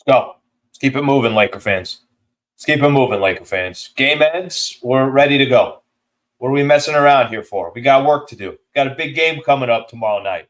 Go. Let's keep it moving, Laker fans. Let's keep it moving, Laker fans. Game ends. We're ready to go. What are we messing around here for? We got work to do. Got a big game coming up tomorrow night,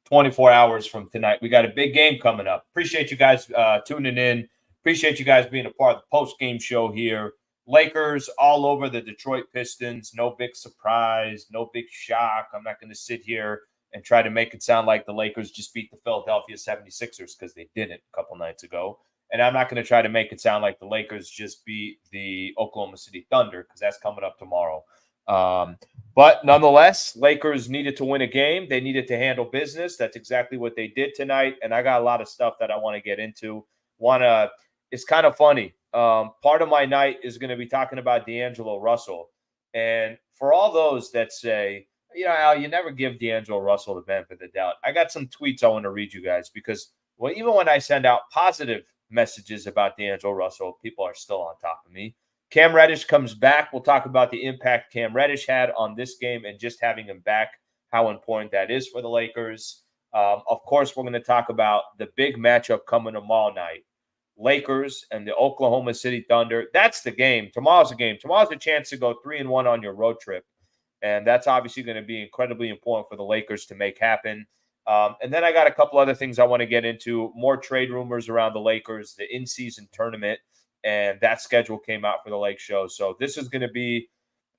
24 hours from tonight. We got a big game coming up. Appreciate you guys tuning in. Appreciate you guys being a part of the post-game show here. Lakers all over the Detroit Pistons. No big surprise. No big shock. I'm not going to sit here and try to make it sound like the Lakers just beat the Philadelphia 76ers because they didn't a couple nights ago. And I'm not going to try to make it sound like the Lakers just beat the Oklahoma City Thunder because that's coming up tomorrow. But nonetheless, Lakers needed to win a game. They needed to handle business. That's exactly what they did tonight. And I got a lot of stuff that I want to get into. It's kind of funny. Part of my night is going to be talking about D'Angelo Russell. And for all those that say, Al, you never give D'Angelo Russell the benefit of the doubt. I got some tweets I want to read you guys because even when I send out positive messages about D'Angelo Russell, people are still on top of me. Cam Reddish comes back. We'll talk about the impact Cam Reddish had on this game and just having him back, how important that is for the Lakers. Of course, we're going to talk about the big matchup coming tomorrow night. Lakers and the Oklahoma City Thunder. That's the game. Tomorrow's a game. Tomorrow's a chance to go 3-1 on your road trip. And that's obviously going to be incredibly important for the Lakers to make happen. And then I got a couple other things I want to get into. More trade rumors around the Lakers, the in-season tournament, and that schedule came out for the Lake Show. So this is going to be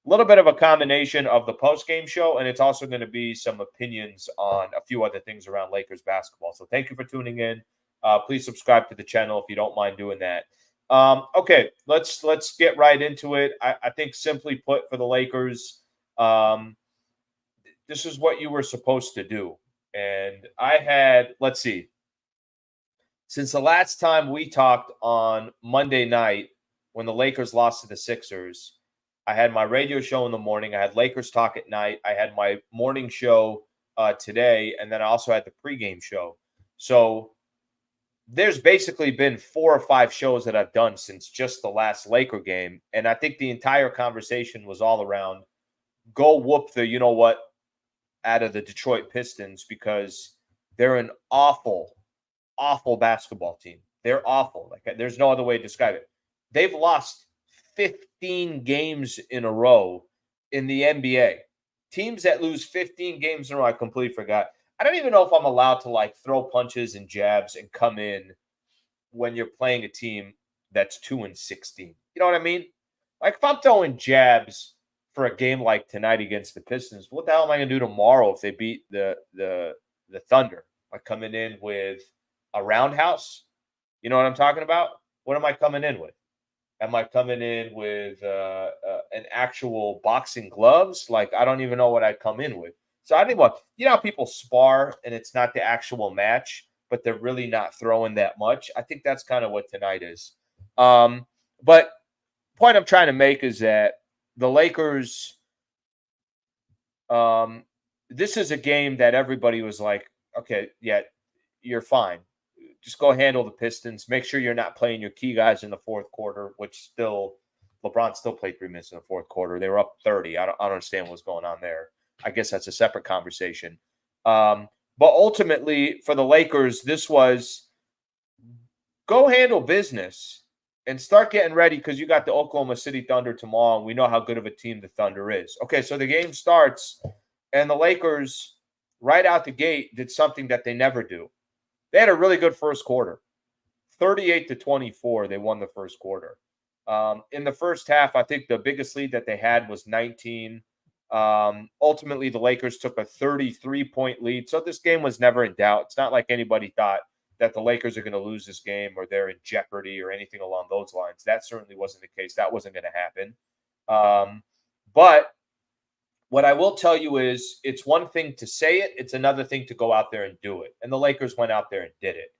a little bit of a combination of the post-game show, and it's also going to be some opinions on a few other things around Lakers basketball. So thank you for tuning in. Please subscribe to the channel if you don't mind doing that. Okay, let's get right into it. I think simply put for the Lakers, this is what you were supposed to do. And I had, let's see, since the last time we talked on Monday night when the Lakers lost to the Sixers, I had my radio show in the morning. I had Lakers Talk at night. I had my morning show today, and then I also had the pregame show. So there's basically been 4 or 5 shows that I've done since just the last Laker game, and I think the entire conversation was all around go whoop the you-know-what out of the Detroit Pistons because they're an awful basketball team. They're awful. Like there's no other way to describe it. They've lost 15 games in a row in the NBA. Teams that lose 15 games in a row, I completely forgot. I don't even know if I'm allowed to throw punches and jabs and come in when you're playing a team that's 2-16. You know what I mean? Like if I'm throwing jabs for a game like tonight against the Pistons, what the hell am I going to do tomorrow if they beat the Thunder? Like coming in with a roundhouse? You know what I'm talking about? What am I coming in with? Am I coming in with an actual boxing gloves? Like, I don't even know what I'd come in with. So I think, how people spar and it's not the actual match, but they're really not throwing that much. I think that's kind of what tonight is. But point I'm trying to make is that the Lakers, this is a game that everybody was like, okay, yeah, you're fine. Just go handle the Pistons. Make sure you're not playing your key guys in the fourth quarter, which LeBron still played 3 minutes in the fourth quarter. They were up 30. I don't understand what's going on there. I guess that's a separate conversation. But ultimately, for the Lakers, this was go handle business and start getting ready because you got the Oklahoma City Thunder tomorrow, and we know how good of a team the Thunder is. Okay, so the game starts, and the Lakers, right out the gate, did something that they never do. They had a really good first quarter. 38-24, they won the first quarter. In the first half, I think the biggest lead that they had was 19. Ultimately, the Lakers took a 33-point lead. So this game was never in doubt. It's not like anybody thought that the Lakers are going to lose this game or they're in jeopardy or anything along those lines. That certainly wasn't the case. That wasn't going to happen. But what I will tell you is it's one thing to say it. It's another thing to go out there and do it. And the Lakers went out there and did it.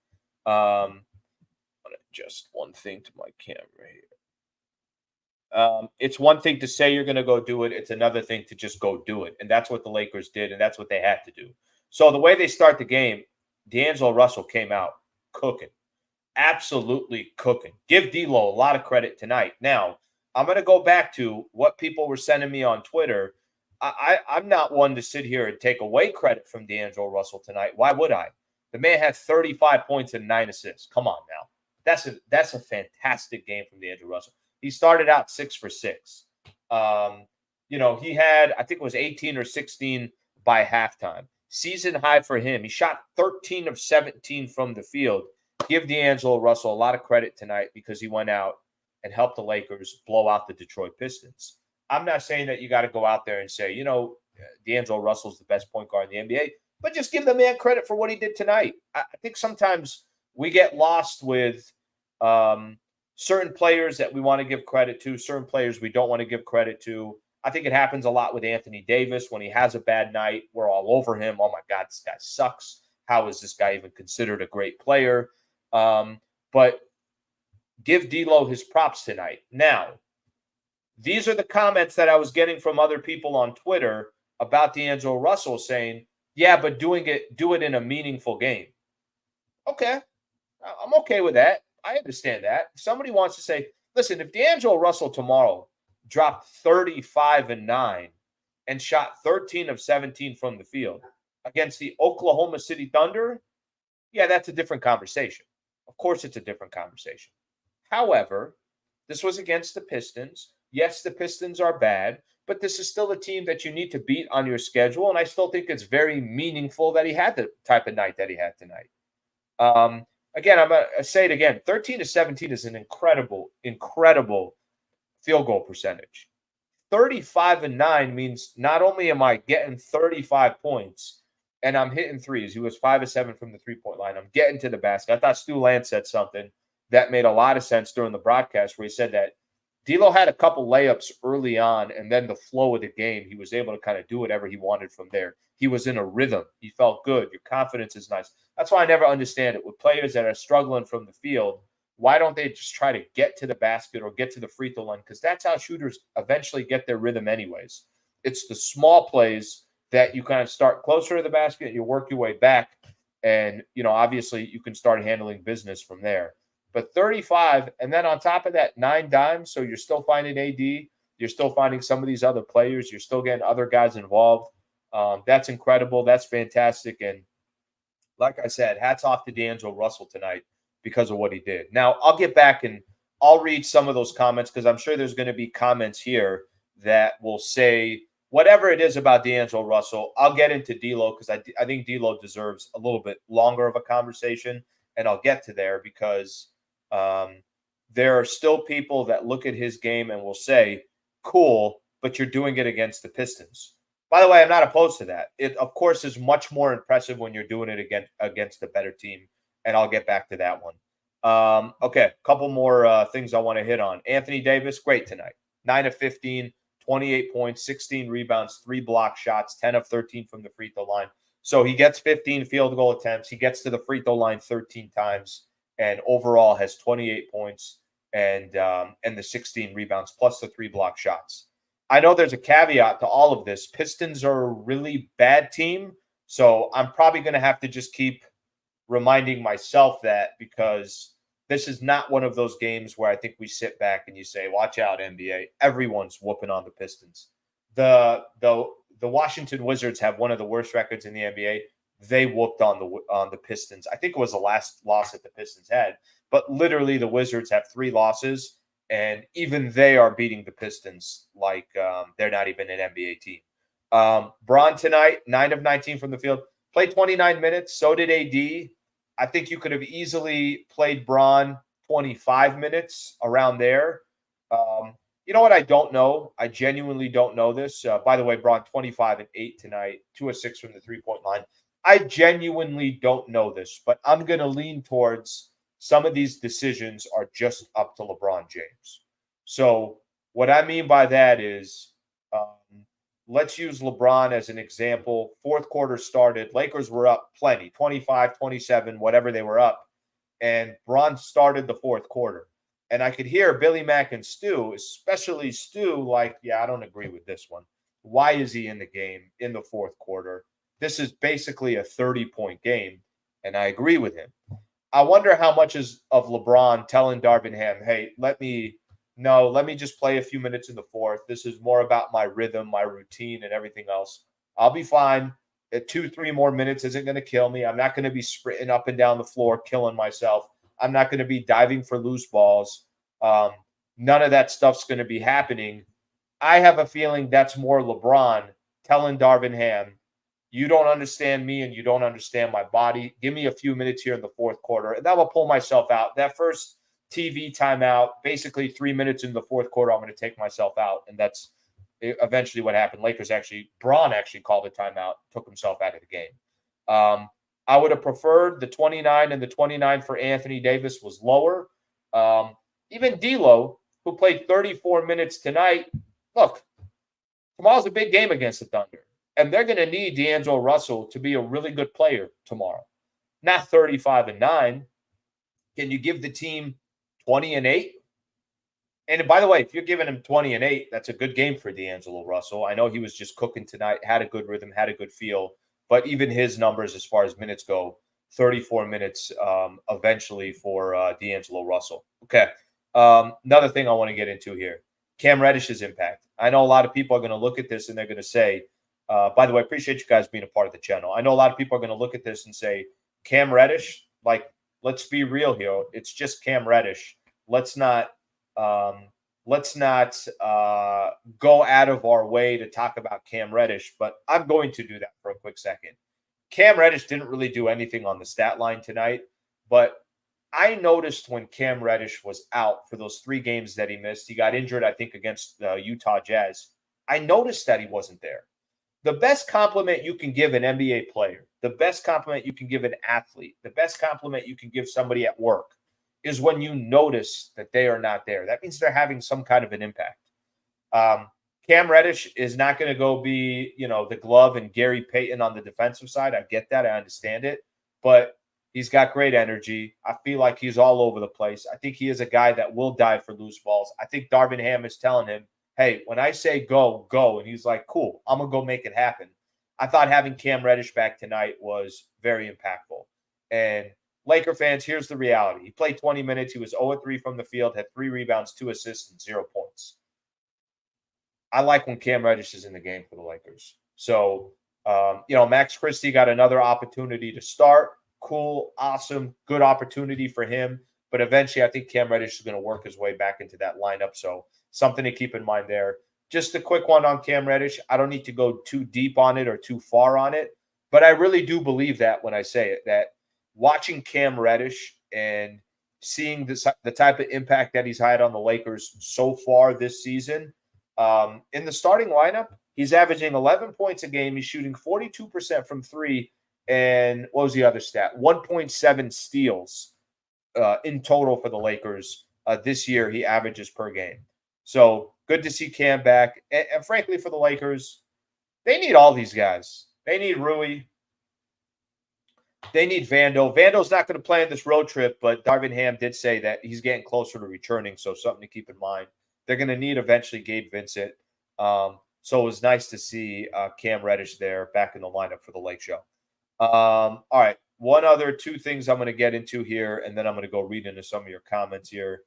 Just one thing to my camera here. It's one thing to say you're going to go do it. It's another thing to just go do it. And that's what the Lakers did, and that's what they had to do. So the way they start the game, D'Angelo Russell came out cooking, absolutely cooking. Give D'Lo a lot of credit tonight. Now, I'm going to go back to what people were sending me on Twitter. I'm not one to sit here and take away credit from D'Angelo Russell tonight. Why would I? The man had 35 points and 9 assists. Come on now. That's a fantastic game from D'Angelo Russell. He started out 6 for 6. He had, I think it was 18 or 16 by halftime. Season high for him. He shot 13 of 17 from the field. Give D'Angelo Russell a lot of credit tonight because he went out and helped the Lakers blow out the Detroit Pistons. I'm not saying that you got to go out there and say, D'Angelo Russell's the best point guard in the NBA, but just give the man credit for what he did tonight. I think sometimes we get lost with certain players that we want to give credit to, certain players we don't want to give credit to. I think it happens a lot with Anthony Davis. When he has a bad night, we're all over him. Oh, my God, this guy sucks. How is this guy even considered a great player? But give D'Lo his props tonight. Now, these are the comments that I was getting from other people on Twitter about D'Angelo Russell saying, yeah, but do it in a meaningful game. Okay, I'm okay with that. I understand that. If somebody wants to say, listen, if D'Angelo Russell tomorrow dropped 35-9 and shot 13 of 17 from the field against the Oklahoma City Thunder, yeah, that's a different conversation. Of course, it's a different conversation. However, this was against the Pistons. Yes, the Pistons are bad, but this is still a team that you need to beat on your schedule, and I still think it's very meaningful that he had the type of night that he had tonight. Again, I'm going to say it again. 13 to 17 is an incredible field goal percentage. 35-9 means not only am I getting 35 points and I'm hitting threes. He was 5 of 7 from the three-point line. I'm getting to the basket. I thought Stu Lance said something that made a lot of sense during the broadcast where he said that D'Lo had a couple layups early on, and then the flow of the game, he was able to kind of do whatever he wanted from there. He was in a rhythm. He felt good. Your confidence is nice. That's why I never understand it. With players that are struggling from the field, why don't they just try to get to the basket or get to the free throw line? Because that's how shooters eventually get their rhythm anyways. It's the small plays that you kind of start closer to the basket, you work your way back, and, obviously you can start handling business from there. But 35, and then on top of that, 9 dimes, so you're still finding AD, you're still finding some of these other players, you're still getting other guys involved. That's incredible. That's fantastic. And like I said, hats off to D'Angelo Russell tonight because of what he did. Now, I'll get back and I'll read some of those comments because I'm sure there's going to be comments here that will say whatever it is about D'Angelo Russell. I'll get into D'Lo because I think D'Lo deserves a little bit longer of a conversation, and I'll get to there because there are still people that look at his game and will say, cool, but you're doing it against the Pistons. By the way, I'm not opposed to that. It, of course, is much more impressive when you're doing it against a better team, and I'll get back to that one. Okay, a couple more things I want to hit on. Anthony Davis, great tonight. 9 of 15, 28 points, 16 rebounds, 3 block shots, 10 of 13 from the free throw line. So he gets 15 field goal attempts. He gets to the free throw line 13 times, and overall has 28 points and the 16 rebounds plus the 3 block shots. I know there's a caveat to all of this. Pistons are a really bad team, so I'm probably going to have to just keep reminding myself that because this is not one of those games where I think we sit back and you say, watch out, NBA. Everyone's whooping on the Pistons. The Washington Wizards have one of the worst records in the NBA. They whooped on the Pistons. I think it was the last loss that the Pistons had. But literally the Wizards have 3 losses, and even they are beating the Pistons like they're not even an NBA team. Bron tonight, 9 of 19 from the field. Played 29 minutes. So did AD. I think you could have easily played Bron 25 minutes around there. You know what I don't know? I genuinely don't know this. By the way, Bron 25 and 8 tonight, 2 of 6 from the three-point line. I genuinely don't know this, but I'm going to lean towards some of these decisions are just up to LeBron James. So what I mean by that is let's use LeBron as an example. Fourth quarter started. Lakers were up plenty, 25, 27, whatever they were up. And Bron started the fourth quarter. And I could hear Billy Mack and Stu, especially Stu, like, yeah, I don't agree with this one. Why is he in the game in the fourth quarter? This is basically a 30-point game, and I agree with him. I wonder how much is of LeBron telling Darvin Ham, hey, let me just play a few minutes in the fourth. This is more about my rhythm, my routine, and everything else. I'll be fine. 2-3 more minutes isn't going to kill me. I'm not going to be sprinting up and down the floor, killing myself. I'm not going to be diving for loose balls. None of that stuff's going to be happening. I have a feeling that's more LeBron telling Darvin Ham, you don't understand me and you don't understand my body. Give me a few minutes here in the fourth quarter, and that will pull myself out. That first TV timeout, basically 3 minutes in the fourth quarter, I'm going to take myself out, and that's eventually what happened. Braun actually called a timeout, took himself out of the game. I would have preferred the 29, and the 29 for Anthony Davis was lower. Even D'Lo, who played 34 minutes tonight, look, tomorrow's a big game against the Thunder. And they're going to need D'Angelo Russell to be a really good player tomorrow. Not 35-9. Can you give the team 20-8? And by the way, if you're giving him 20-8, that's a good game for D'Angelo Russell. I know he was just cooking tonight, had a good rhythm, had a good feel. But even his numbers as far as minutes go, 34 minutes eventually for D'Angelo Russell. Okay. Another thing I want to get into here, Cam Reddish's impact. I know a lot of people are going to look at this and they're going to say, by the way, I appreciate you guys being a part of the channel. I know a lot of people are going to look at this and say, Cam Reddish, like, let's be real here. It's just Cam Reddish. Let's not go out of our way to talk about Cam Reddish, but I'm going to do that for a quick second. Cam Reddish didn't really do anything on the stat line tonight, but I noticed when Cam Reddish was out for those 3 games that he missed, he got injured, I think, against the Utah Jazz. I noticed that he wasn't there. The best compliment you can give an NBA player, the best compliment you can give an athlete, the best compliment you can give somebody at work is when you notice that they are not there. That means they're having some kind of an impact. Cam Reddish is not going to go be, the glove and Gary Payton on the defensive side. I get that. I understand it. But he's got great energy. I feel like he's all over the place. I think he is a guy that will dive for loose balls. I think Darvin Ham is telling him, hey, when I say go, go. And he's like, cool, I'm going to go make it happen. I thought having Cam Reddish back tonight was very impactful. And Laker fans, here's the reality. He played 20 minutes. He was 0-3 from the field, had 3 rebounds, 2 assists, and 0 points. I like when Cam Reddish is in the game for the Lakers. So, Max Christie got another opportunity to start. Cool, awesome, good opportunity for him. But eventually, I think Cam Reddish is going to work his way back into that lineup. So, something to keep in mind there. Just a quick one on Cam Reddish. I don't need to go too deep on it or too far on it, but I really do believe that when I say it, that watching Cam Reddish and seeing the type of impact that he's had on the Lakers so far this season, in the starting lineup, he's averaging 11 points a game. He's shooting 42% from 3. And what was the other stat? 1.7 steals in total for the Lakers this year he averages per game. So good to see Cam back. And frankly, for the Lakers, they need all these guys. They need Rui. They need Vando. Vando's not going to play on this road trip, but Darvin Ham did say that he's getting closer to returning, so something to keep in mind. They're going to need eventually Gabe Vincent. So it was nice to see Cam Reddish there back in the lineup for the Lake Show. All right. 2 things I'm going to get into here, and then I'm going to go read into some of your comments here.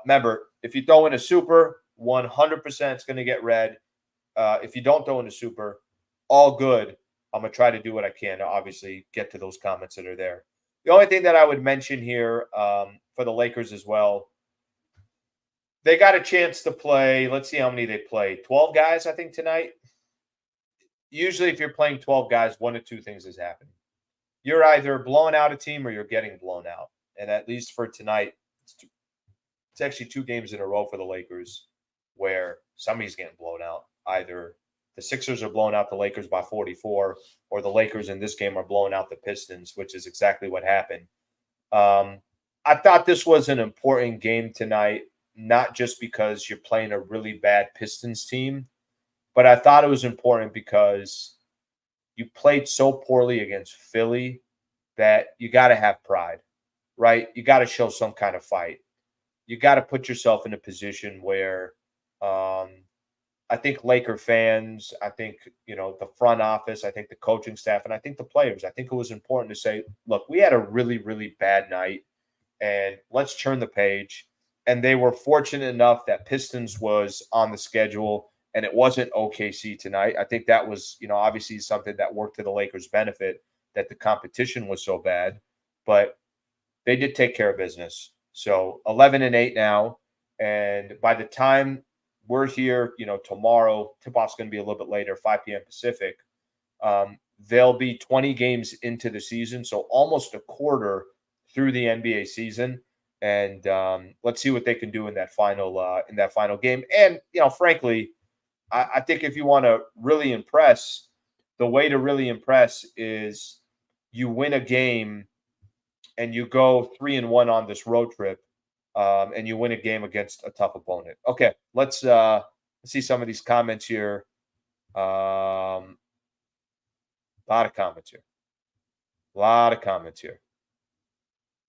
Remember, if you throw in a super, 100% it's going to get read. If you don't throw in a super, all good. I'm going to try to do what I can to obviously get to those comments that are there. The only thing that I would mention here for the Lakers as well, they got a chance to play. Let's see how many they played. 12 guys, I think, tonight. Usually if you're playing 12 guys, 1 of 2 things is happening. You're either blowing out a team or you're getting blown out. And at least for tonight, it's actually 2 games in a row for the Lakers where somebody's getting blown out. Either the Sixers are blowing out the Lakers by 44, or the Lakers in this game are blowing out the Pistons, which is exactly what happened. I thought this was an important game tonight, not just because you're playing a really bad Pistons team, but I thought it was important because you played so poorly against Philly that you got to have pride, right? You got to show some kind of fight. You got to put yourself in a position where I think Laker fans, I think, the front office, I think the coaching staff, and I think the players, I think it was important to say, look, we had a really, really bad night, and let's turn the page. And they were fortunate enough that Pistons was on the schedule, and it wasn't OKC tonight. I think that was, obviously something that worked to the Lakers' benefit, that the competition was so bad. But they did take care of business. So 11-8 now, and by the time we're here, tomorrow tip-off's going to be a little bit later, 5 p.m. Pacific. They'll be 20 games into the season, so almost a quarter through the NBA season. And let's see what they can do in that final game. And frankly, I think if you want to really impress, the way to really impress is you win a game and you go 3-1 on this road trip, and you win a game against a tough opponent. Okay, let's see some of these comments here. A lot of comments here.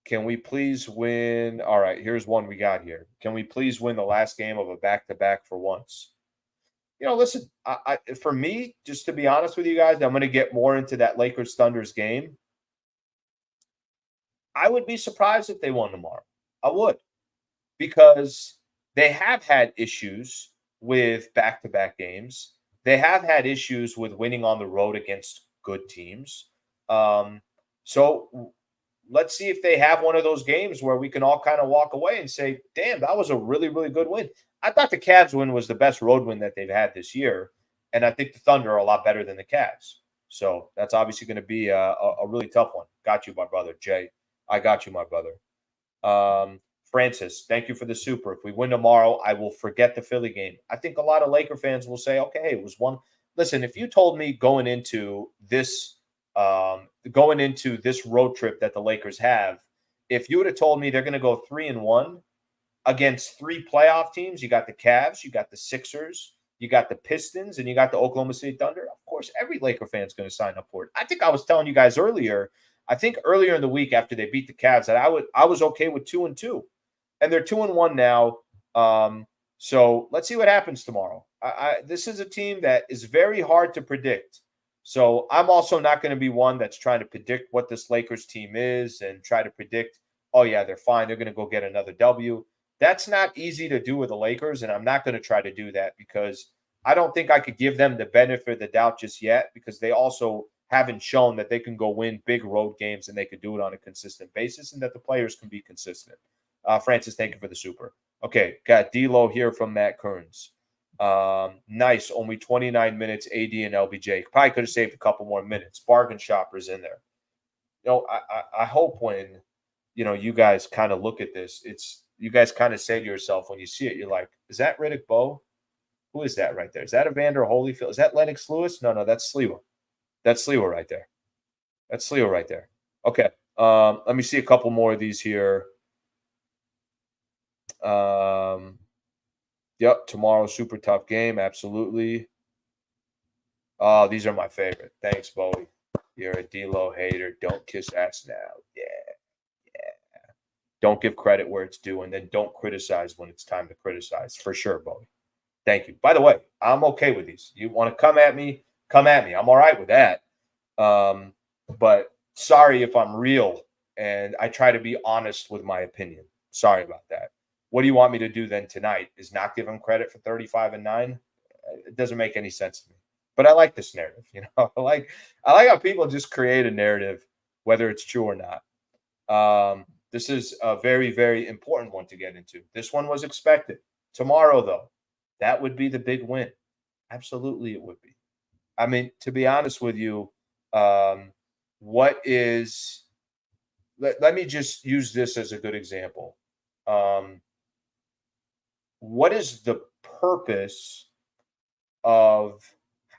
Can we please win? All right, here's one we got here. Can we please win the last game of a back-to-back for once? Listen, for me, just to be honest with you guys, I'm going to get more into that Lakers-Thunders game. I would be surprised if they won tomorrow. I would, because they have had issues with back-to-back games. They have had issues with winning on the road against good teams. So let's see if they have one of those games where we can all kind of walk away and say, damn, that was a really, really good win. I thought the Cavs win was the best road win that they've had this year. And I think the Thunder are a lot better than the Cavs. So that's obviously going to be a really tough one. Got you, my brother. Jay, I got you, my brother. Francis, thank you for the super. If we win tomorrow, I will forget the Philly game. I think a lot of Laker fans will say, okay, it was one. Listen, if you told me going into this road trip that the Lakers have, if you would have told me they're going to go 3-1 against 3 playoff teams, you got the Cavs, you got the Sixers, you got the Pistons, and you got the Oklahoma City Thunder, of course, every Laker fan is going to sign up for it. I think I was telling you guys earlier, earlier in the week after they beat the Cavs, that I was okay with 2-2. And they're 2-1 now. So let's see what happens tomorrow. This is a team that is very hard to predict. So I'm also not going to be one that's trying to predict what this Lakers team is and try to predict, oh, yeah, they're fine. They're going to go get another W. That's not easy to do with the Lakers, and I'm not going to try to do that because I don't think I could give them the benefit of the doubt just yet, because they also haven't shown that they can go win big road games and they could do it on a consistent basis and that the players can be consistent. Francis, thank you for the super. Okay, got D-Lo here from Matt Kearns. Nice, only 29 minutes, AD and LBJ. Probably could have saved a couple more minutes. Bargain shoppers in there. I hope when, you guys kind of look at this, you guys kind of say to yourself when you see it, you're like, is that Riddick Bowe? Who is that right there? Is that Evander Holyfield? Is that Lennox Lewis? No, that's Sliwa. That's Sliwa right there. That's Sliwa right there. Okay, let me see a couple more of these here. Yep, tomorrow, super tough game. Absolutely. Oh, these are my favorite. Thanks, Bowie. You're a D-Lo hater. Don't kiss ass now. Yeah. Don't give credit where it's due, and then don't criticize when it's time to criticize. For sure, Bowie. Thank you. By the way, I'm okay with these. You want to come at me? Come at me. I'm all right with that. But sorry if I'm real and I try to be honest with my opinion. Sorry about that. What do you want me to do then tonight? Is not give him credit for 35-9? It doesn't make any sense to me. But I like this narrative. I like how people just create a narrative, whether it's true or not. This is a very, very important one to get into. This one was expected. Tomorrow, though, that would be the big win. Absolutely, it would be. I mean, to be honest with you, let me just use this as a good example. What is the purpose of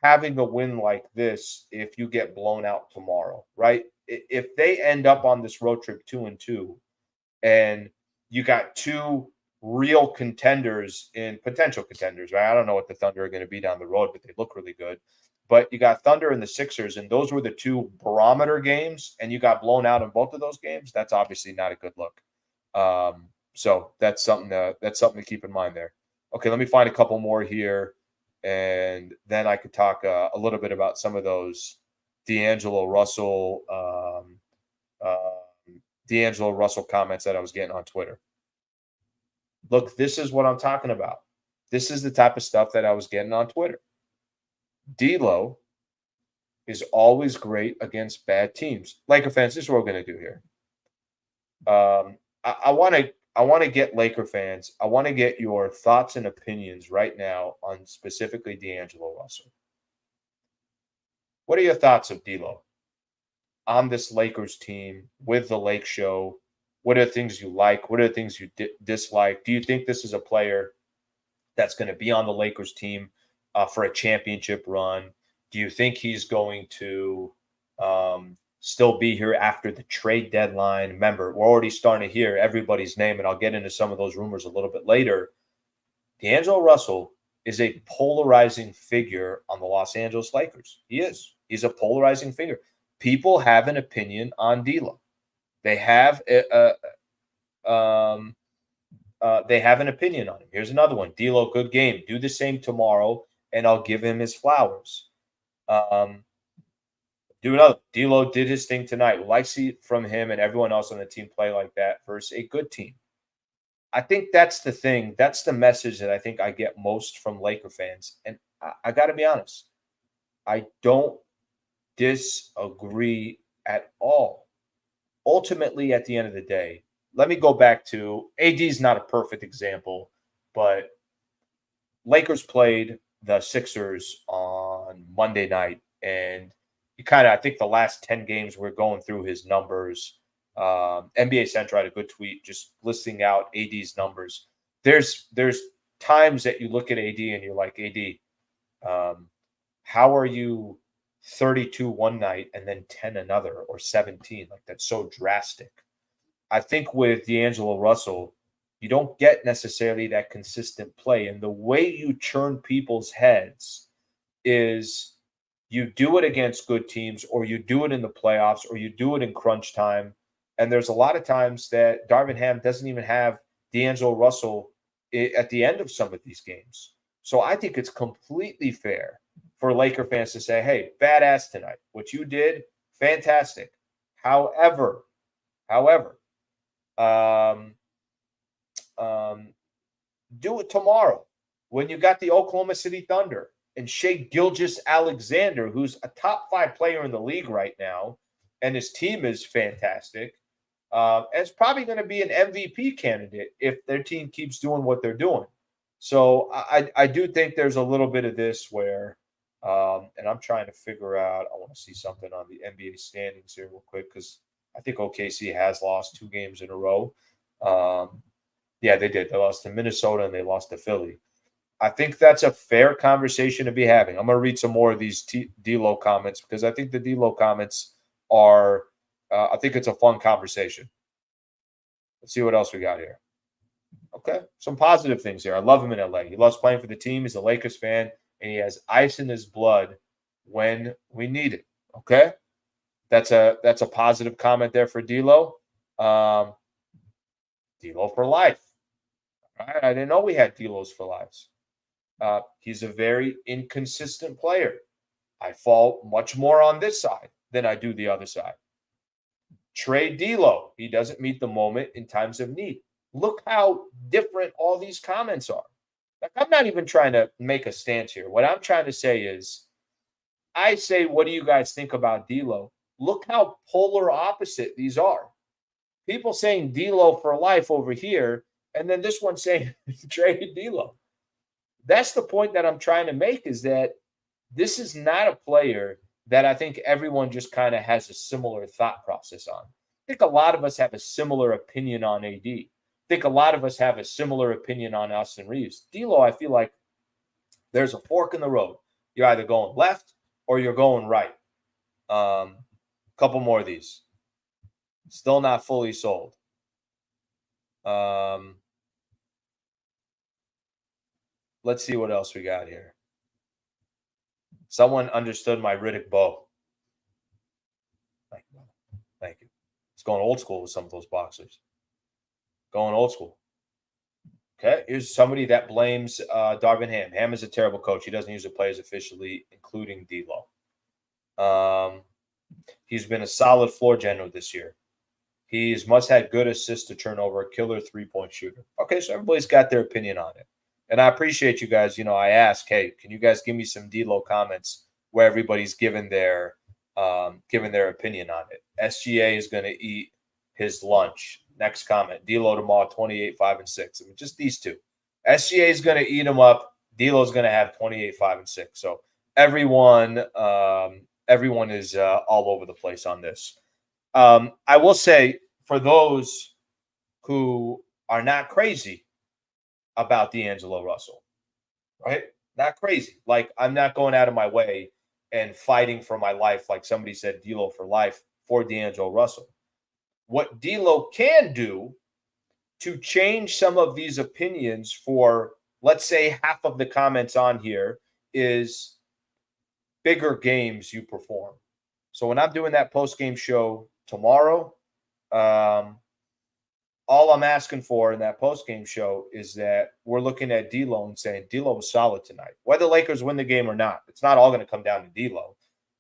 having a win like this if you get blown out tomorrow, right? If they end up on this road trip 2-2 and you got 2 real contenders and potential contenders, right? I don't know what the Thunder are going to be down the road, but they look really good. But you got Thunder and the Sixers, and those were the 2 barometer games, and you got blown out in both of those games. That's obviously not a good look. So that's something to keep in mind there. Okay, let me find a couple more here, and then I could talk a little bit about some of those D'Angelo Russell comments that I was getting on Twitter. Look, this is what I'm talking about. This is the type of stuff that I was getting on Twitter. D'Lo is always great against bad teams. Laker fans, this is what we're going to do here. I want to get Laker fans. I want to get your thoughts and opinions right now on specifically D'Angelo Russell. What are your thoughts of D'Lo on this Lakers team with the Lake Show? What are the things you like? What are the things you dislike? Do you think this is a player that's going to be on the Lakers team for a championship run? Do you think he's going to still be here after the trade deadline? Remember, we're already starting to hear everybody's name, and I'll get into some of those rumors a little bit later. D'Angelo Russell is a polarizing figure on the Los Angeles Lakers. He is. He's a polarizing figure. People have an opinion on D'Lo. They have they have an opinion on him. Here's another one. D'Lo, good game. Do the same tomorrow, and I'll give him his flowers. Do another. D'Lo did his thing tonight. We'll like to see from him and everyone else on the team play like that versus a good team. I think that's the thing. That's the message that I think I get most from Laker fans. And I got to be honest. I don't disagree at all. Ultimately, at the end of the day, let me go back to AD is not a perfect example, but Lakers played the Sixers on Monday night, and you kind of, I think the last 10 games we're going through his numbers. NBA Central had a good tweet just listing out AD's numbers. There's times that you look at AD and you're like, AD, how are you 32 one night and then 10 another or 17? Like, that's so drastic. I think with D'Angelo Russell, you don't get necessarily that consistent play. And the way you churn people's heads is you do it against good teams, or you do it in the playoffs, or you do it in crunch time. And there's a lot of times that Darvin Ham doesn't even have D'Angelo Russell at the end of some of these games. So I think it's completely fair for Laker fans to say, hey, badass tonight. What you did, fantastic. However, do it tomorrow when you got the Oklahoma City Thunder and Shai Gilgeous-Alexander, who's a top 5 player in the league right now, and his team is fantastic. And it's probably going to be an MVP candidate if their team keeps doing what they're doing. So I do think there's a little bit of this where, and I'm trying to figure out, I want to see something on the NBA standings here real quick, because I think OKC has lost 2 games in a row. Yeah, they did. They lost to Minnesota and they lost to Philly. I think that's a fair conversation to be having. I'm going to read some more of these D'Lo comments, because I think the D'Lo comments are, I think it's a fun conversation. Let's see what else we got here. Okay, some positive things here. I love him in LA. He loves playing for the team. He's a Lakers fan, and he has ice in his blood when we need it. Okay, that's a positive comment there for D'Lo. D'Lo for life. All right, I didn't know we had D'Los for lives. He's a very inconsistent player. I fall much more on this side than I do the other side. Trade D'Lo. He doesn't meet the moment in times of need. Look how different all these comments are. Like, I'm not even trying to make a stance here. What I'm trying to say is, I say, what do you guys think about D'Lo? Look how polar opposite these are. People saying D'Lo for life over here, and then this one saying trade D'Lo. That's the point that I'm trying to make, is that this is not a player that I think everyone just kind of has a similar thought process on. I think a lot of us have a similar opinion on AD. I think a lot of us have a similar opinion on Austin Reeves. D'Lo, I feel like there's a fork in the road. You're either going left or you're going right. Couple more of these. Still not fully sold. Let's see what else we got here. Someone understood my Riddick bow. Thank you. It's going old school with some of those boxers. Going old school. Okay, here's somebody that blames Darvin Ham. Ham is a terrible coach. He doesn't use the players officially, including D'Lo. He's been a solid floor general this year. He's must have good assist to turnover, killer three-point shooter. Okay, so everybody's got their opinion on it. And I appreciate you guys. You know, I ask, hey, can you guys give me some D'Lo comments where everybody's given their opinion on it? SGA is going to eat his lunch. Next comment. D'Lo tomorrow, 28, 5, and 6. I mean, just these two. SGA is going to eat them up. D'Lo is going to have 28, 5, and 6. So everyone is all over the place on this. I will say, for those who are not crazy about D'Angelo Russell, right? Not crazy. Like, I'm not going out of my way and fighting for my life, like somebody said, D'Lo for life, for D'Angelo Russell. What D'Lo can do to change some of these opinions for, let's say, half of the comments on here is bigger games you perform. So when I'm doing that post-game show tomorrow, all I'm asking for in that post-game show is that we're looking at D'Lo and saying D'Lo was solid tonight. Whether Lakers win the game or not, it's not all going to come down to D'Lo.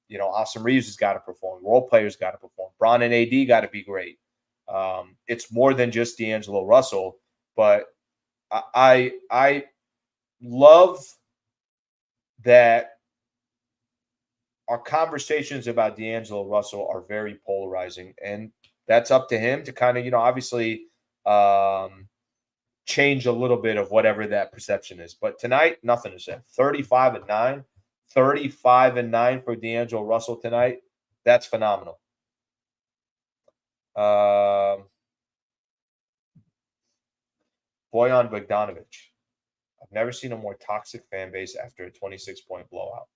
You know, Austin Reeves has got to perform. Role players got to perform. Bron and AD got to be great. It's more than just D'Angelo Russell, but I love that our conversations about D'Angelo Russell are very polarizing, and that's up to him to kind of, you know, obviously change a little bit of whatever that perception is. But tonight, nothing to say. 35-9, 35-9 for D'Angelo Russell tonight. That's phenomenal. Boyan Bogdanovic. I've never seen a more toxic fan base after a 26-point blowout.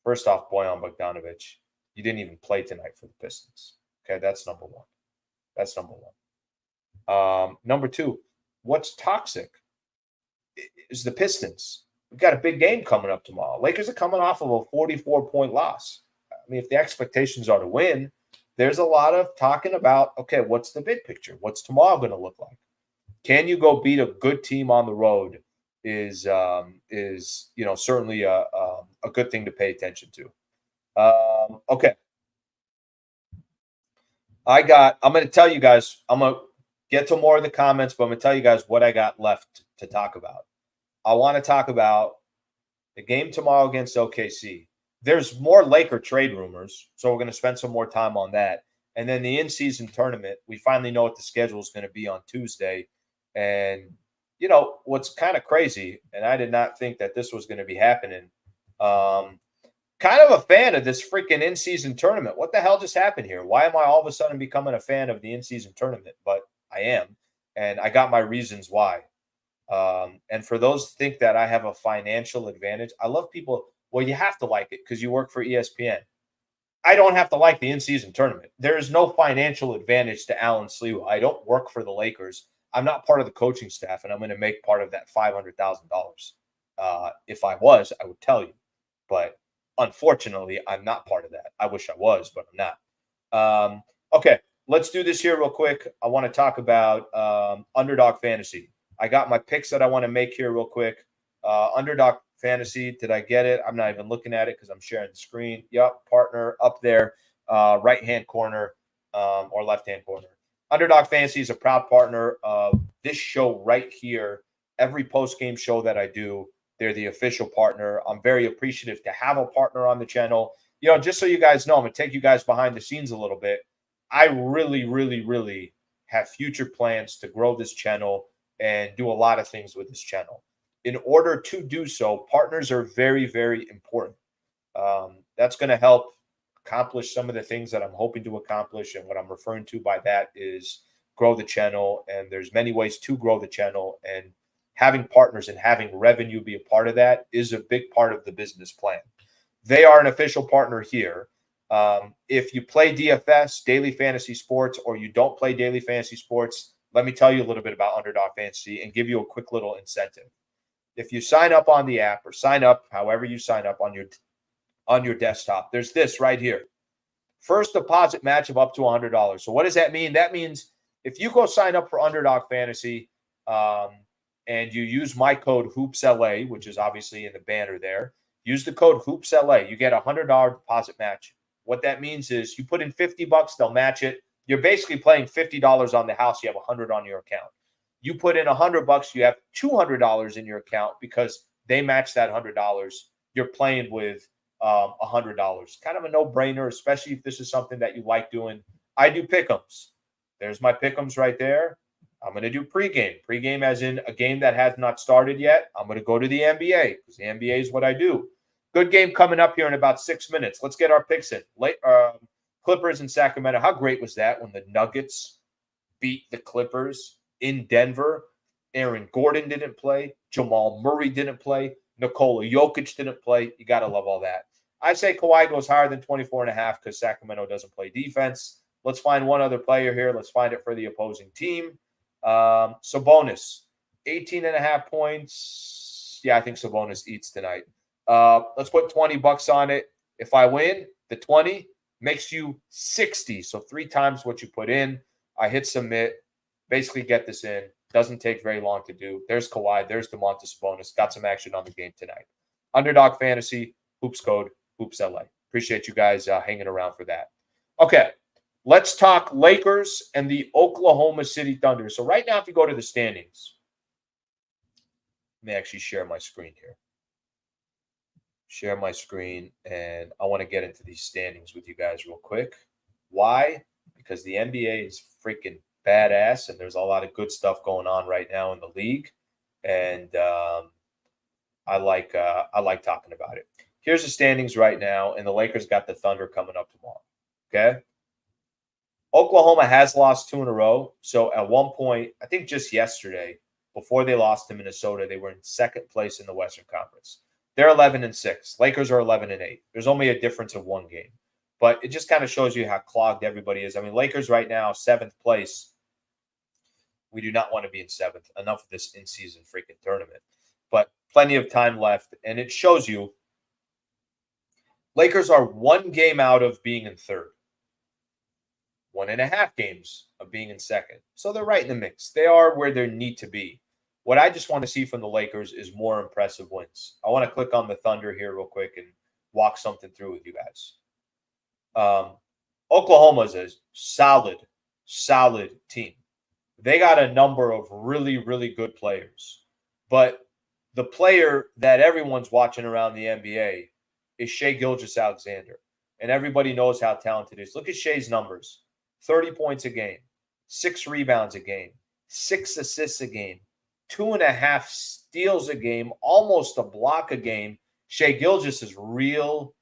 First off, Boyan Bogdanovic, you didn't even play tonight for the Pistons. Okay, that's number one. That's number one. Number two, what's toxic is the Pistons. We've got a big game coming up tomorrow. Lakers are coming off of a 44-point loss. I mean, if the expectations are to win, there's a lot of talking about, okay, what's the big picture? What's tomorrow going to look like? Can you go beat a good team on the road is you know, certainly a good thing to pay attention to. Okay. I'm going to tell you guys, I'm going to get to more of the comments, but I'm going to tell you guys what I got left to talk about. I want to talk about the game tomorrow against OKC. There's more Laker trade rumors, so we're going to spend some more time on that. And then the in-season tournament, we finally know what the schedule is going to be on Tuesday. And, you know, what's kind of crazy, and I did not think that this was going to be happening, kind of a fan of this freaking in-season tournament. What the hell just happened here? Why am I all of a sudden becoming a fan of the in-season tournament? But I am, and I got my reasons why. And for those who think that I have a financial advantage, I love people. Well, you have to like it because you work for ESPN. I don't have to like the in-season tournament. There is no financial advantage to Alan Slewa. I don't work for the Lakers. I'm not part of the coaching staff, and I'm going to make part of that $500,000. If I was, I would tell you. But unfortunately, I'm not part of that. I wish I was, but I'm not. Okay, let's do this here real quick. I want to talk about Underdog Fantasy. I got my picks that I want to make here real quick. Underdog Fantasy, did I get it? I'm not even looking at it because I'm sharing the screen. Yep, partner up there, right-hand corner or left-hand corner. Underdog Fantasy is a proud partner of this show right here. Every post-game show that I do, they're the official partner. I'm very appreciative to have a partner on the channel. You know, just so you guys know, I'm going to take you guys behind the scenes a little bit. I really, really, really have future plans to grow this channel and do a lot of things with this channel. In order to do so, partners are very, very important. That's going to help accomplish some of the things that I'm hoping to accomplish. And what I'm referring to by that is grow the channel. And there's many ways to grow the channel. And having partners and having revenue be a part of that is a big part of the business plan. They are an official partner here. If you play DFS, Daily Fantasy Sports, or you don't play Daily Fantasy Sports, let me tell you a little bit about Underdog Fantasy and give you a quick little incentive. If you sign up on the app or sign up however you sign up on your desktop, there's this right here. First deposit match of up to $100. So what does that mean? That means if you go sign up for Underdog Fantasy and you use my code HoopsLA, which is obviously in the banner there, use the code HoopsLA, you get a $100 deposit match. What that means is you put in $50, they'll match it. You're basically playing $50 on the house. You have $100 on your account. You put in $100, you have $200 in your account because they match that $100. You're playing with $100. Kind of a no-brainer, especially if this is something that you like doing. I do pick'ems. There's my pick'ems right there. I'm going to do pregame. Pregame as in a game that has not started yet. I'm going to go to the NBA because the NBA is what I do. Good game coming up here in about 6 minutes. Let's get our picks in. Clippers in Sacramento. How great was that when the Nuggets beat the Clippers in Denver? Aaron Gordon didn't play. Jamal Murray didn't play. Nikola Jokic didn't play. You got to love all that. I say Kawhi goes higher than 24.5 because Sacramento doesn't play defense. Let's find one other player here. Let's find it for the opposing team. Sabonis, 18.5 points. Yeah, I think Sabonis eats tonight. Let's put $20 on it. If I win, the 20 makes you 60. So 3 times what you put in. I hit submit. Basically get this in. Doesn't take very long to do. There's Kawhi. There's DeMontis Sabonis. Got some action on the game tonight. Underdog Fantasy, Hoops Code, Hoops LA. Appreciate you guys hanging around for that. Okay, let's talk Lakers and the Oklahoma City Thunder. So right now, if you go to the standings, let me actually share my screen here. Share my screen, and I want to get into these standings with you guys real quick. Why? Because the NBA is freaking badass, and there's a lot of good stuff going on right now in the league, and I like talking about it. Here's the standings right now, and the Lakers got the Thunder coming up tomorrow. Okay, Oklahoma has lost 2 in a row. So at one point, I think just yesterday, before they lost to Minnesota, they were in second place in the Western Conference. They're 11-6. Lakers are 11-8. There's only a difference of 1 game, but it just kind of shows you how clogged everybody is. I mean, Lakers right now, 7th place. We do not want to be in 7th. Enough of this in-season freaking tournament. But plenty of time left, and it shows you Lakers are 1 game out of being in 3rd. 1.5 games of being in 2nd. So they're right in the mix. They are where they need to be. What I just want to see from the Lakers is more impressive wins. I want to click on the Thunder here real quick and walk something through with you guys. Oklahoma is a solid team. They got a number of really, really good players. But the player that everyone's watching around the NBA is Shai Gilgeous-Alexander. And everybody knows how talented he is. Look at Shai's numbers. 30 points a game, 6 rebounds a game, 6 assists a game, 2.5 steals a game, almost a block a game. Shai Gilgeous is real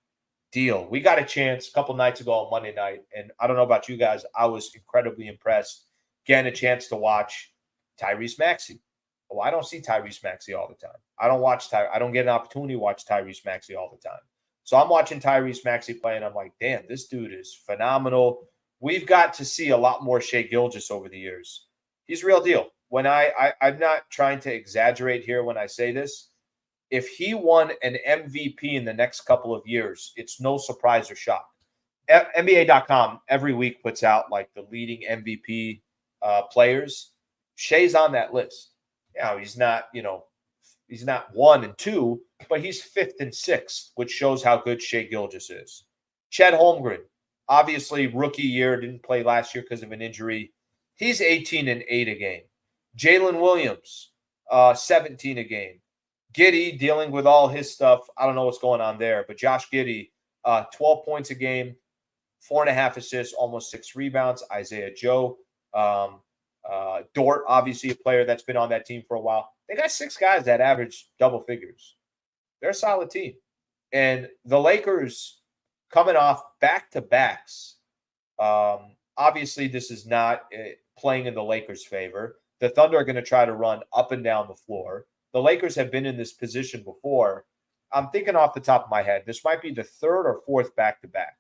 deal. We got a chance a couple nights ago on Monday night, and I don't know about you guys, I was incredibly impressed getting a chance to watch Tyrese Maxey. Oh, I don't see Tyrese Maxey all the time. I don't get an opportunity to watch Tyrese Maxey all the time. So I'm watching Tyrese Maxey play, and I'm like, damn, this dude is phenomenal. We've got to see a lot more Shai Gilgeous over the years. He's real deal. When I'm not trying to exaggerate here when I say this. If he won an MVP in the next couple of years, it's no surprise or shock. NBA.com every week puts out like the leading MVP players. Shai's on that list. He's not 1 and 2, but he's 5th and 6th, which shows how good Shai Gilgeous is. Chet Holmgren, obviously rookie year, didn't play last year because of an injury. He's 18-8 a game. Jalen Williams, 17 a game. Giddey dealing with all his stuff. I don't know what's going on there, but Josh Giddey, 12 points a game, 4.5 assists, almost 6 rebounds. Isaiah Joe, Dort, obviously a player that's been on that team for a while. They got 6 guys that average double figures. They're a solid team. And the Lakers coming off back-to-backs. Obviously, this is not playing in the Lakers' favor. The Thunder are going to try to run up and down the floor. The Lakers have been in this position before. I'm thinking off the top of my head, this might be the 3rd or 4th back-to-back.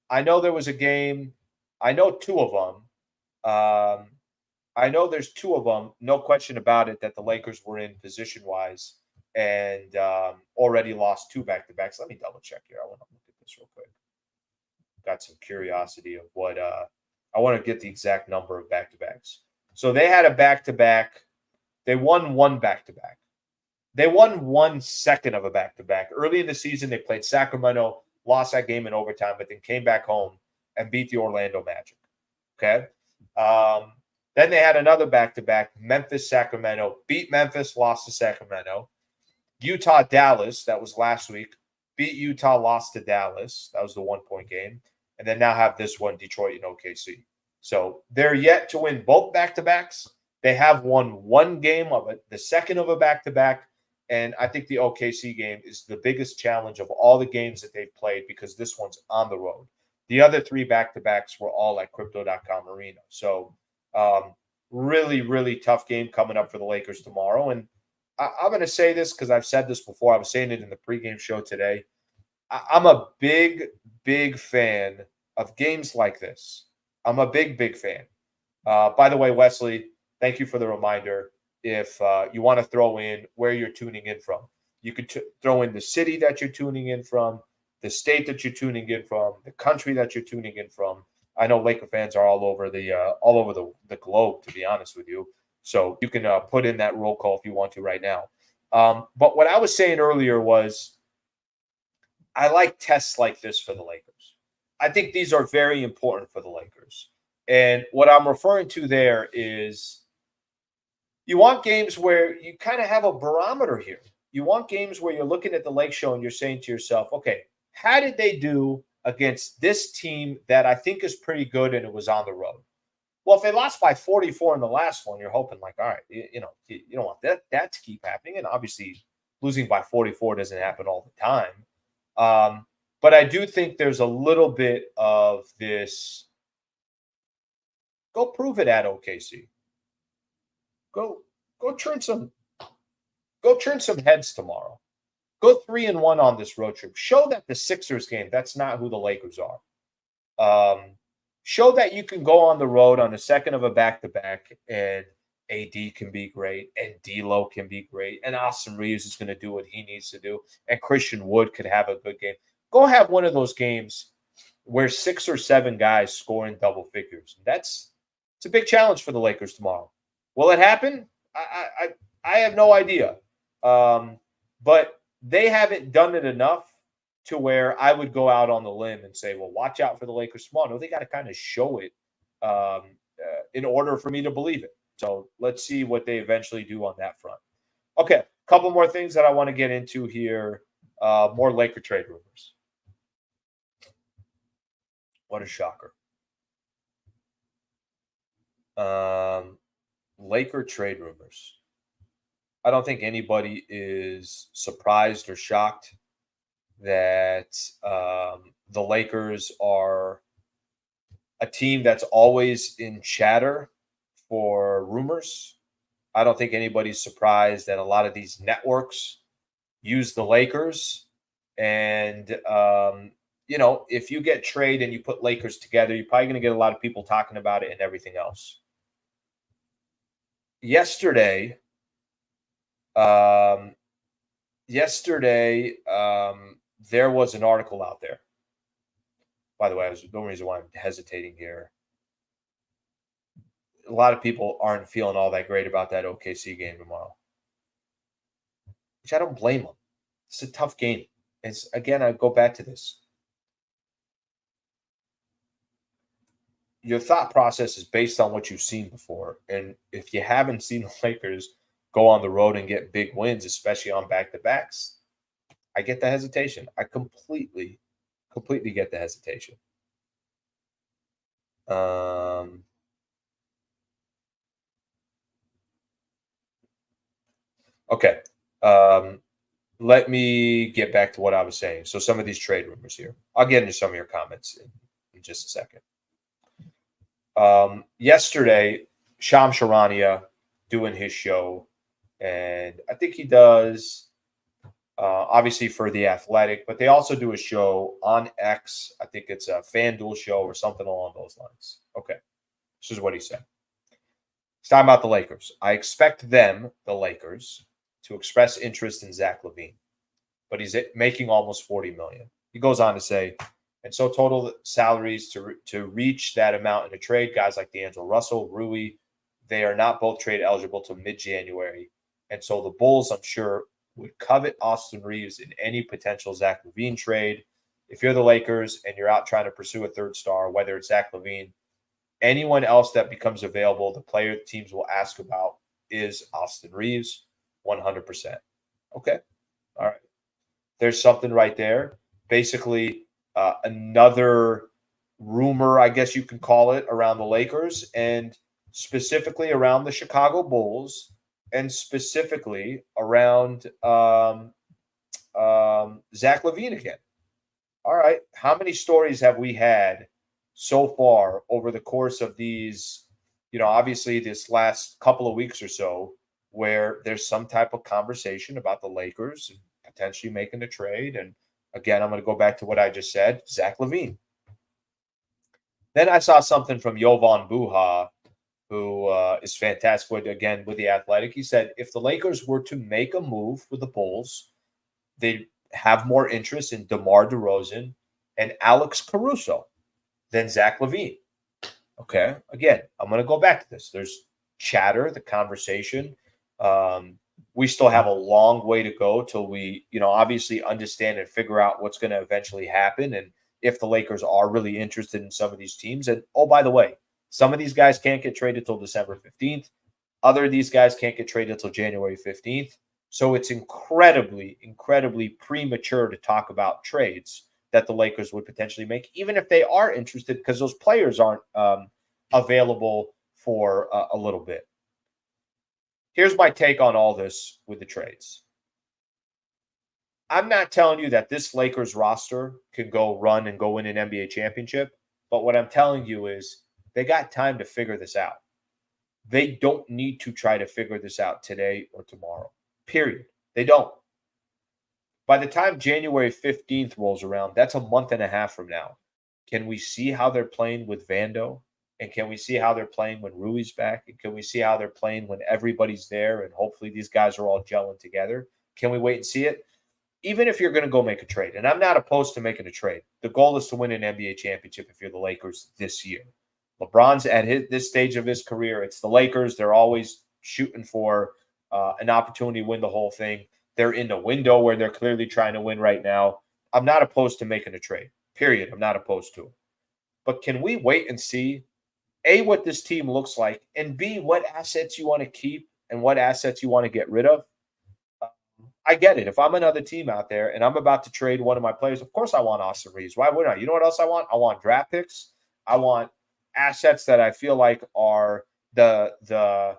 I know there was a game. I know 2 of them. I know there's 2 of them, no question about it, that the Lakers were in position-wise and already lost 2 back-to-backs. Let me double-check here. I want to look at this real quick. Got some curiosity of what I want to get the exact number of back-to-backs. So they had a back-to-back. They won 1 back-to-back. They won 1 second of a back-to-back. Early in the season, they played Sacramento, lost that game in overtime, but then came back home and beat the Orlando Magic. Okay? Then they had another back-to-back, Memphis-Sacramento, beat Memphis, lost to Sacramento. Utah-Dallas, that was last week, beat Utah, lost to Dallas. That was the 1-point game. And then now have this one, Detroit and OKC. So they're yet to win both back-to-backs. They have won one game of it, the second of a back-to-back. And I think the OKC game is the biggest challenge of all the games that they've played because this one's on the road. The other three back-to-backs were all at Crypto.com Arena. So really, really tough game coming up for the Lakers tomorrow. And I'm going to say this because I've said this before. I was saying it in the pregame show today. I'm a big, big fan of games like this. I'm a big, big fan. By the way, Wesley, thank you for the reminder. If you want to throw in where you're tuning in from, you could throw in the city that you're tuning in from, the state that you're tuning in from, the country that you're tuning in from. I know Laker fans are all over the globe, to be honest with you. So you can put in that roll call if you want to right now. But what I was saying earlier was I like tests like this for the Lakers. I think these are very important for the Lakers. And what I'm referring to there is you want games where you kind of have a barometer here. You want games where you're looking at the Lake Show and you're saying to yourself, okay, how did they do against this team that I think is pretty good and it was on the road? Well, if they lost by 44 in the last one, you're hoping like, all right, you don't want that to keep happening. And obviously losing by 44 doesn't happen all the time. But I do think there's a little bit of this. Go prove it at OKC. Go turn some heads tomorrow. Go 3-1 on this road trip. Show that the Sixers game, that's not who the Lakers are. Show that you can go on the road on the second of a back-to-back and AD can be great and D'Lo can be great and Austin Reeves is going to do what he needs to do and Christian Wood could have a good game. Go have one of those games where 6 or 7 guys score in double figures. It's a big challenge for the Lakers tomorrow. Will it happen? I have no idea. But they haven't done it enough to where I would go out on the limb and say, well, watch out for the Lakers tomorrow. No, they got to kind of show it in order for me to believe it. So let's see what they eventually do on that front. Okay, a couple more things that I want to get into here. More Laker trade rumors. What a shocker. Laker trade rumors. I don't think anybody is surprised or shocked that the Lakers are a team that's always in chatter for rumors. I don't think anybody's surprised that a lot of these networks use the Lakers. And, if you get trade and you put Lakers together, you're probably going to get a lot of people talking about it and everything else. Yesterday, there was an article out there. By the way, there's no reason why I'm hesitating here. A lot of people aren't feeling all that great about that OKC game tomorrow, which I don't blame them. It's a tough game. Again, I go back to this. Your thought process is based on what you've seen before. And if you haven't seen the Lakers go on the road and get big wins, especially on back-to-backs, I get the hesitation. I completely get the hesitation. Okay. Let me get back to what I was saying. So some of these trade rumors here. I'll get into some of your comments in just a second. Yesterday, Sham Charania doing his show, and I think he does obviously for The Athletic, but they also do a show on X. I think it's a FanDuel show or something along those lines. Okay. This is what he said. He's talking about the Lakers. I expect them, the Lakers, to express interest in Zach LaVine, but he's making almost $40 million. He goes on to say, and so total salaries to reach that amount in a trade, guys like D'Angelo Russell, Rui, they are not both trade eligible till mid-January. And so the Bulls, I'm sure, would covet Austin Reeves in any potential Zach LaVine trade. If you're the Lakers and you're out trying to pursue a third star, whether it's Zach LaVine, anyone else that becomes available, the player teams will ask about is Austin Reeves, 100%. Okay. All right. There's something right there. Basically, another rumor, I guess you can call it, around the Lakers and specifically around the Chicago Bulls and specifically around Zach LaVine again. All right. How many stories have we had so far over the course of these, obviously this last couple of weeks or so, where there's some type of conversation about the Lakers potentially making a trade? And again, I'm going to go back to what I just said, Zach LaVine. Then I saw something from Jovan Buha, who is fantastic, again, with The Athletic. He said, if the Lakers were to make a move with the Bulls, they'd have more interest in DeMar DeRozan and Alex Caruso than Zach LaVine. Okay. Again, I'm going to go back to this. There's chatter, the conversation. We still have a long way to go till we, obviously understand and figure out what's going to eventually happen. And if the Lakers are really interested in some of these teams. And, oh, by the way, some of these guys can't get traded till December 15th. Other of these guys can't get traded until January 15th. So it's incredibly, incredibly premature to talk about trades that the Lakers would potentially make, even if they are interested, because those players aren't available for a little bit. Here's my take on all this with the trades. I'm not telling you that this Lakers roster can go run and go win an NBA championship, but what I'm telling you is they got time to figure this out. They don't need to try to figure this out today or tomorrow. Period. They don't. By the time January 15th rolls around, that's a month and a half from now. Can we see how they're playing with Vando? And can we see how they're playing when Rui's back? And can we see how they're playing when everybody's there and hopefully these guys are all gelling together? Can we wait and see it? Even if you're going to go make a trade, and I'm not opposed to making a trade, the goal is to win an NBA championship if you're the Lakers this year. LeBron's at this stage of his career. It's the Lakers. They're always shooting for an opportunity to win the whole thing. They're in the window where they're clearly trying to win right now. I'm not opposed to making a trade, period. I'm not opposed to it. But can we wait and see, A, what this team looks like, and B, what assets you want to keep and what assets you want to get rid of? I get it. If I'm another team out there and I'm about to trade one of my players, of course I want Austin Reeves. Why wouldn't I? You know what else I want? I want draft picks. I want assets that I feel like are the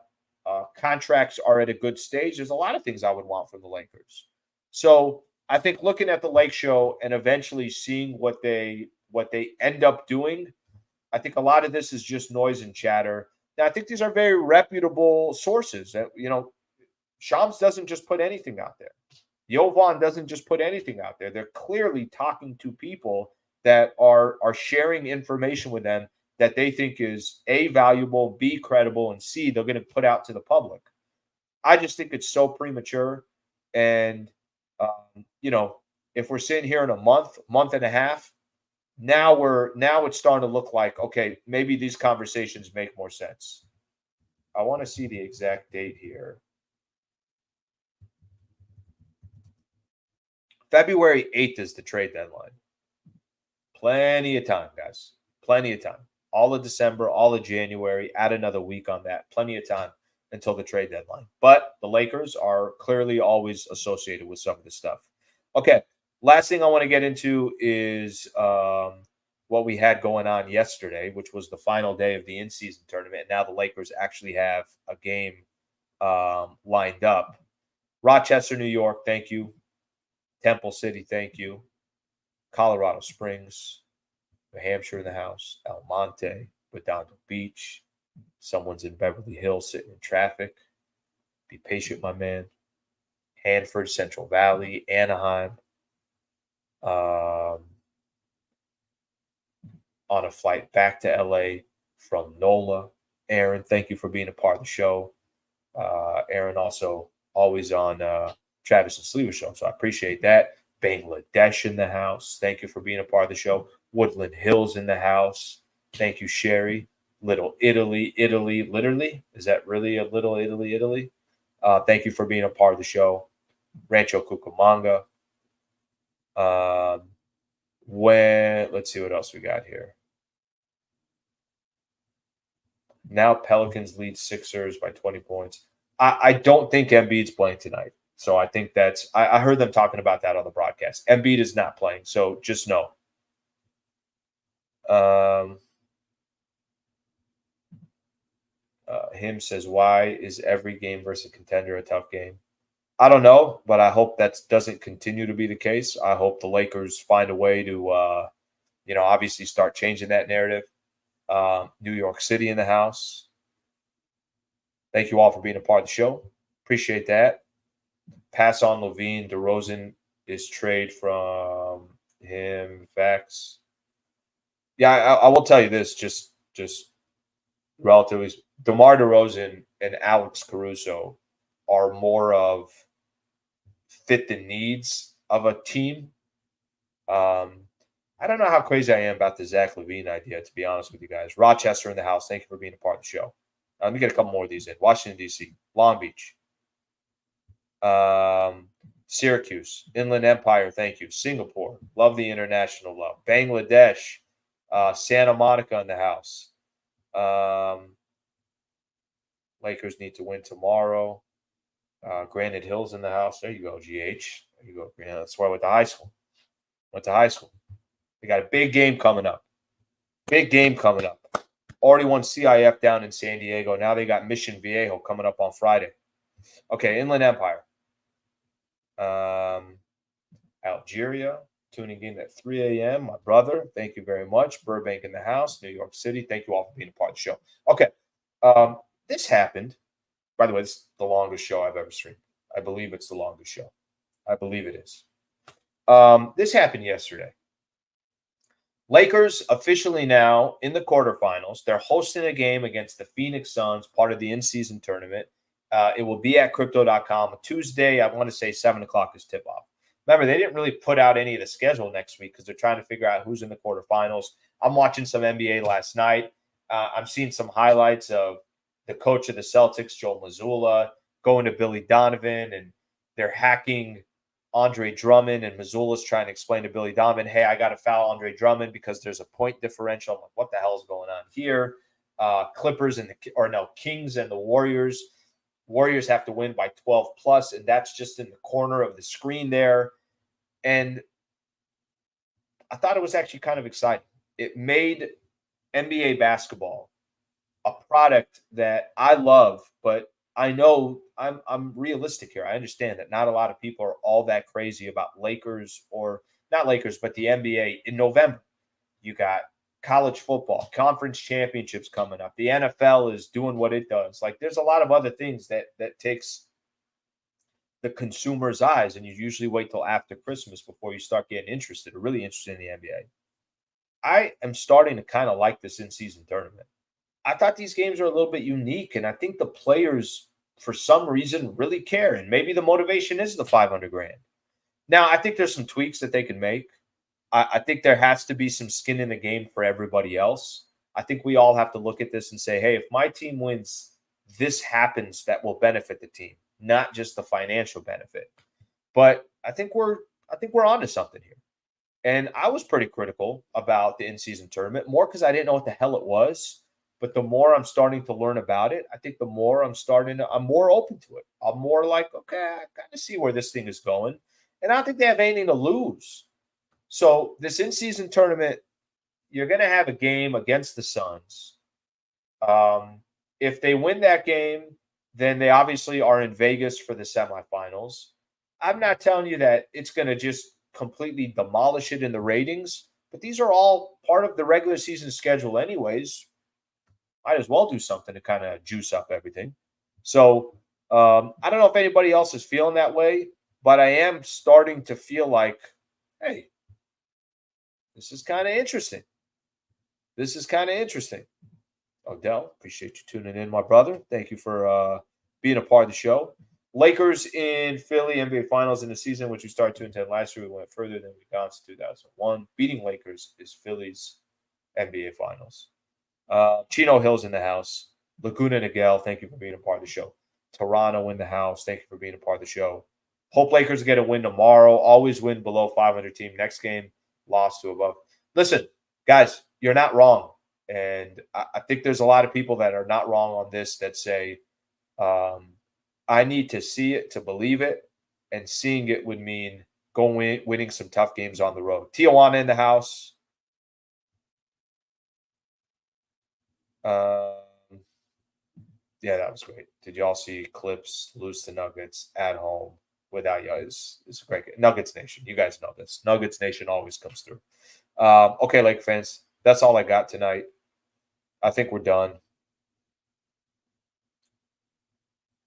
contracts are at a good stage. There's a lot of things I would want from the Lakers. So I think looking at the Lake Show and eventually seeing what they end up doing, I think a lot of this is just noise and chatter. Now, I think these are very reputable sources. That, Shams doesn't just put anything out there. Jovan doesn't just put anything out there. They're clearly talking to people that are sharing information with them that they think is A, valuable, B, credible, and C, they're going to put out to the public. I just think it's so premature. And, if we're sitting here in a month and a half, now it's starting to look like, okay, maybe these conversations make more sense. I want to see the exact date here. February 8th is the trade deadline. Plenty of time, guys. Plenty of time. All of December, all of January, add another week on that. Plenty of time until the trade deadline. But the Lakers are clearly always associated with some of this stuff. Okay, last thing I want to get into is what we had going on yesterday, which was the final day of the in-season tournament. Now the Lakers actually have a game lined up. Rochester, New York, thank you. Temple City, thank you. Colorado Springs, New Hampshire in the house, El Monte, Redondo Beach. Someone's in Beverly Hills sitting in traffic. Be patient, my man. Hanford, Central Valley, Anaheim. On a flight back to LA from NOLA. Aaron, thank you for being a part of the show. Aaron also always on Travis and Sleever show, so I appreciate that. Bangladesh in the house. Thank you for being a part of the show. Woodland Hills in the house. Thank you, Sherry. Little Italy. Literally? Is that really a Little Italy? Thank you for being a part of the show. Rancho Cucamonga. Let's see what else we got here. Now Pelicans lead Sixers by 20 points. I don't think Embiid's playing tonight. So I think I heard them talking about that on the broadcast. Embiid is not playing, so just know. Him says, why is every game versus a contender a tough game? I don't know, but I hope that doesn't continue to be the case. I hope the Lakers find a way to, obviously start changing that narrative. New York City in the house. Thank you all for being a part of the show. Appreciate that. Pass on Levine. DeRozan is trade from him. Facts. Yeah, I will tell you this. Just relatively, DeMar DeRozan and Alex Caruso are more of fit the needs of a team. I don't know how crazy I am about the Zach LaVine idea, to be honest with you guys. Rochester in the house. Thank you for being a part of the show. Let me get a couple more of these in. Washington, D.C., Long Beach, Syracuse, Inland Empire. Thank you. Singapore. Love the international love. Bangladesh, Santa Monica in the house. Lakers need to win tomorrow. Granite Hills in the house. There you go, GH. There you go. Yeah, that's where I went to high school. They got a big game coming up. Already won CIF down in San Diego. Now they got Mission Viejo coming up on Friday. Okay, Inland Empire. Algeria, tuning in at 3 a.m. My brother, thank you very much. Burbank in the house. New York City, thank you all for being a part of the show. Okay, this happened. By the way, this is the longest show I've ever streamed. I believe it's the longest show. I believe it is. This happened yesterday. Lakers officially now in the quarterfinals. They're hosting a game against the Phoenix Suns, part of the in-season tournament. It will be at crypto.com Tuesday. I want to say 7 o'clock is tip-off. Remember, they didn't really put out any of the schedule next week because they're trying to figure out who's in the quarterfinals. I'm watching some NBA last night. I'm seeing some highlights of the coach of the Celtics, Joe Mazzulla, going to Billy Donovan, and they're hacking Andre Drummond, and Mazzulla's trying to explain to Billy Donovan, hey, I got to foul Andre Drummond because there's a point differential. I'm like, what the hell is going on here? Kings and the Warriors. Warriors have to win by 12 plus, and that's just in the corner of the screen there. And I thought it was actually kind of exciting. It made NBA basketball a product that I love, but I know I'm realistic here. I understand that not a lot of people are all that crazy about Lakers, or not Lakers, but the NBA in November. You got college football, conference championships coming up. The NFL is doing what it does. Like, there's a lot of other things that takes the consumer's eyes, and you usually wait till after Christmas before you start getting interested or really interested in the NBA. I am starting to kind of like this in-season tournament. I thought these games are a little bit unique, and I think the players, for some reason, really care. And maybe the motivation is the 500 grand. Now, I think there's some tweaks that they can make. I think there has to be some skin in the game for everybody else. I think we all have to look at this and say, hey, if my team wins, this happens that will benefit the team, not just the financial benefit. But I think we're onto something here. And I was pretty critical about the in-season tournament, more because I didn't know what the hell it was. But the more I'm starting to learn about it, I think the more I'm more open to it. I'm more like, okay, I kind of see where this thing is going. And I don't think they have anything to lose. So this in-season tournament, you're going to have a game against the Suns. If they win that game, then they obviously are in Vegas for the semifinals. I'm not telling you that it's going to just completely demolish it in the ratings, but these are all part of the regular season schedule anyways. Might as well do something to kind of juice up everything. So I don't know if anybody else is feeling that way, but I am starting to feel like, hey, this is kind of interesting. Odell, appreciate you tuning in, my brother. Thank you for being a part of the show. Lakers in Philly, NBA Finals in the season, which we started 2-10 last year. We went further than we got in 2001. Beating Lakers is Philly's NBA Finals. Chino Hill's in the house. Laguna Niguel, thank you for being a part of the show. Toronto in the house. Thank you for being a part of the show. Hope Lakers get a win tomorrow. Always win below 500 team. Next game, lost to above. Listen, guys, you're not wrong. And I think there's a lot of people that are not wrong on this that say, I need to see it to believe it. And seeing it would mean winning some tough games on the road. Tijuana in the house. Yeah, that was great. Did y'all see Clips lose to Nuggets at home without you? It's a great game. Nuggets Nation. You guys know this. Nuggets Nation always comes through. Okay, Laker fans, that's all I got tonight. I think we're done.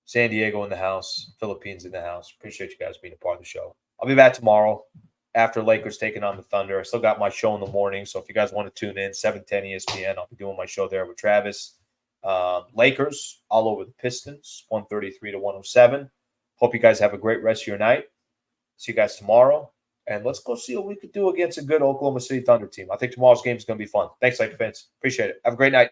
San Diego in the house, Philippines in the house. Appreciate you guys being a part of the show. I'll be back tomorrow after Lakers taking on the Thunder. I still got my show in the morning, so if you guys want to tune in, 7:10 ESPN, I'll be doing my show there with Travis. Lakers all over the Pistons, 133 to 107. Hope you guys have a great rest of your night. See you guys tomorrow, and let's go see what we could do against a good Oklahoma City Thunder team. I think tomorrow's game is going to be fun. Thanks, Laker fans. Appreciate it. Have a great night.